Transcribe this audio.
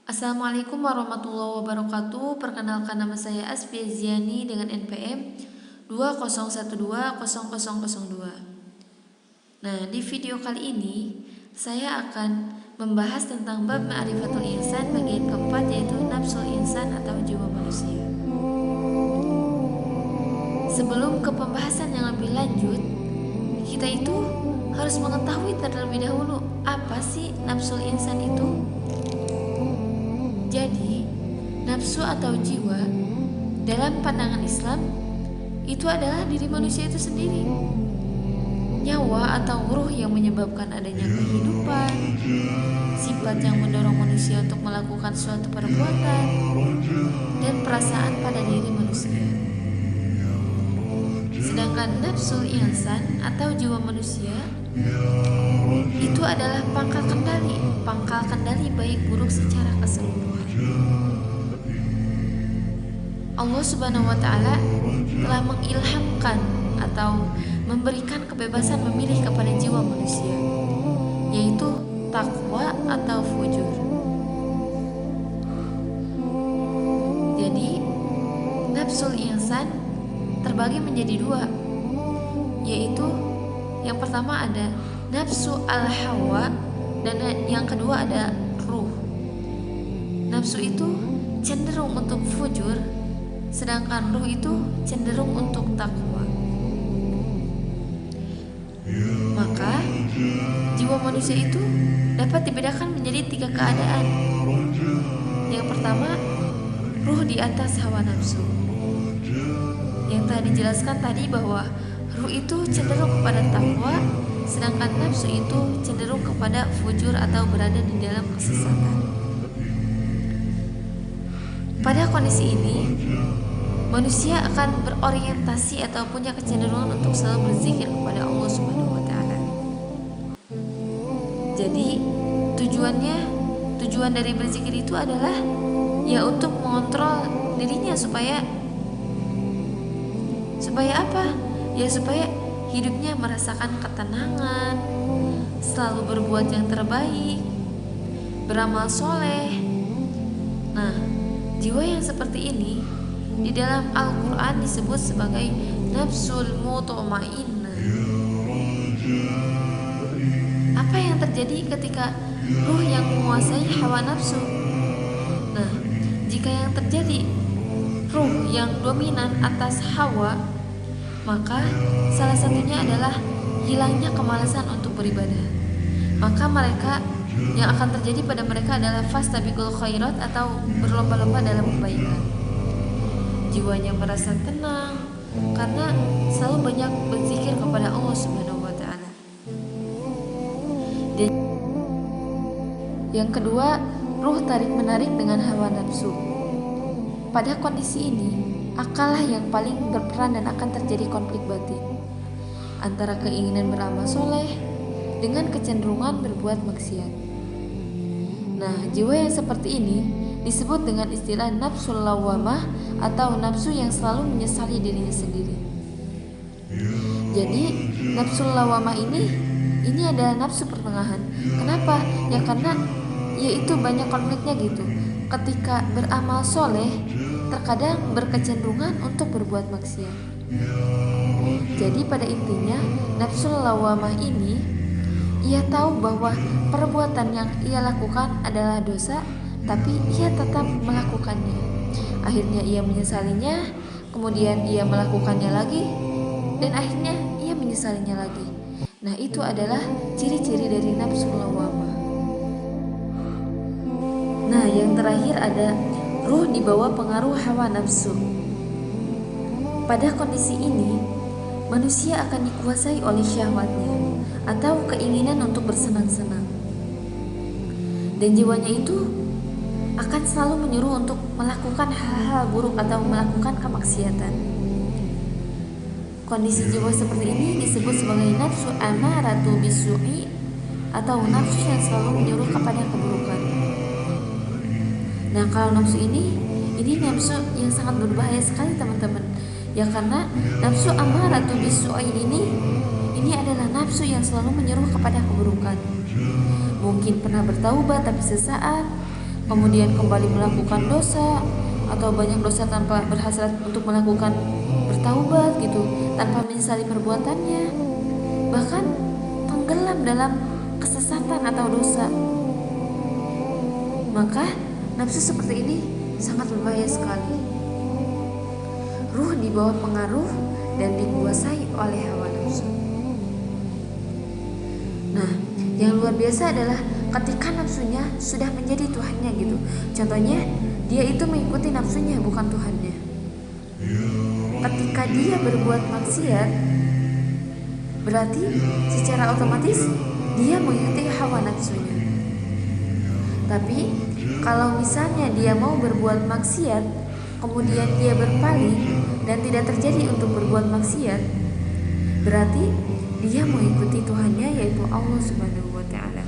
Assalamualaikum warahmatullahi wabarakatuh. Perkenalkan, nama saya Asfi Aziani dengan NPM 20120002. Nah, di video kali ini saya akan membahas tentang bab Ma'rifatul Insan bagian keempat, yaitu nafsul insan atau jiwa manusia. Sebelum ke pembahasan yang lebih lanjut, kita itu harus mengetahui terlebih dahulu apa sih nafsul insan itu. Jadi, nafsu atau jiwa dalam pandangan Islam itu adalah diri manusia itu sendiri. Nyawa atau ruh yang menyebabkan adanya kehidupan, sifat yang mendorong manusia untuk melakukan suatu perbuatan, dan perasaan pada diri manusia. Sedangkan nafsul insan atau jiwa manusia itu adalah pangkal kendali baik buruk secara keseluruhan. Allah Subhanahu wa Ta'ala telah mengilhamkan atau memberikan kebebasan memilih kepada jiwa manusia, yaitu takwa atau fujur. Jadi, nafsul insan terbagi menjadi dua, yaitu yang pertama ada nafsu al-hawa dan yang kedua ada ruh. Nafsu itu cenderung untuk fujur, sedangkan ruh itu cenderung untuk takwa. Maka jiwa manusia itu dapat dibedakan menjadi 3 keadaan. Yang pertama, ruh di atas hawa nafsu. Yang telah dijelaskan tadi bahwa ruh itu cenderung kepada takwa, sedangkan nafsu itu cenderung kepada fujur atau berada di dalam kesesatan. Pada kondisi ini, manusia akan berorientasi atau punya kecenderungan untuk selalu berzikir kepada Allah Subhanahu wa Ta'ala. Jadi, tujuan dari berzikir itu adalah ya untuk mengontrol dirinya supaya apa? Ya supaya hidupnya merasakan ketenangan, selalu berbuat yang terbaik, beramal soleh. Nah, jiwa yang seperti ini di dalam Al-Quran disebut sebagai nafsul mutmainnah. Apa yang terjadi ketika ruh yang menguasai hawa nafsu? Nah, jika yang terjadi ruh yang dominan atas hawa, maka salah satunya adalah hilangnya kemalasan untuk beribadah. Maka mereka yang akan terjadi pada mereka adalah fastabiqul khairat atau berlomba-lomba dalam kebaikan. Jiwanya merasa tenang karena selalu banyak berzikir kepada Allah Subhanahu wa Ta'ala. Dan yang kedua, ruh tarik-menarik dengan hawa nafsu. Pada kondisi ini, akallah yang paling berperan dan akan terjadi konflik batin antara keinginan beramal soleh dengan kecenderungan berbuat maksiat. Nah, jiwa yang seperti ini disebut dengan istilah nafsul lawamah atau nafsu yang selalu menyesali dirinya sendiri. Jadi, nafsul lawamah ini adalah nafsu pertengahan. Kenapa? Ya karena yaitu banyak konfliknya gitu. Ketika beramal soleh, terkadang berkecenderungan untuk berbuat maksiat. Jadi pada intinya, nafsul lawamah ini ia tahu bahwa perbuatan yang ia lakukan adalah dosa, tapi ia tetap melakukannya. Akhirnya ia menyesalinya, kemudian ia melakukannya lagi, dan akhirnya ia menyesalinya lagi. Nah, itu adalah ciri-ciri dari nafsul lawamah. Nah, yang terakhir ada ruh di bawah pengaruh hawa nafsu. Pada kondisi ini, manusia akan dikuasai oleh syahwatnya atau keinginan untuk bersenang-senang. Dan jiwanya itu akan selalu menyuruh untuk melakukan hal-hal buruk atau melakukan kemaksiatan. Kondisi jiwa seperti ini disebut sebagai nafsu amaratu bisu'i atau nafsu yang selalu menyuruh kepada keburukan. Nah, kalau nafsu ini nafsu yang sangat berbahaya sekali, teman-teman. Ya karena nafsu amaratu bisu'i ini adalah nafsu yang selalu menyuruh kepada keburukan. Mungkin pernah bertaubat tapi sesaat, kemudian kembali melakukan dosa, atau banyak dosa tanpa berhasrat untuk melakukan bertaubat gitu, tanpa menyesali perbuatannya, bahkan tenggelam dalam kesesatan atau dosa. Maka nafsu seperti ini sangat berbahaya sekali. Ruh di bawah pengaruh dan dikuasai oleh hawa nafsu. Nah, yang luar biasa adalah ketika nafsunya sudah menjadi Tuhannya gitu. Contohnya, dia itu mengikuti nafsunya, bukan Tuhannya. Ketika dia berbuat maksiat, berarti secara otomatis dia mengikuti hawa nafsunya. Tapi kalau misalnya dia mau berbuat maksiat, kemudian dia berpaling dan tidak terjadi untuk berbuat maksiat, berarti dia mengikuti Tuhannya, yaitu Allah Subhanahu wa Ta'ala.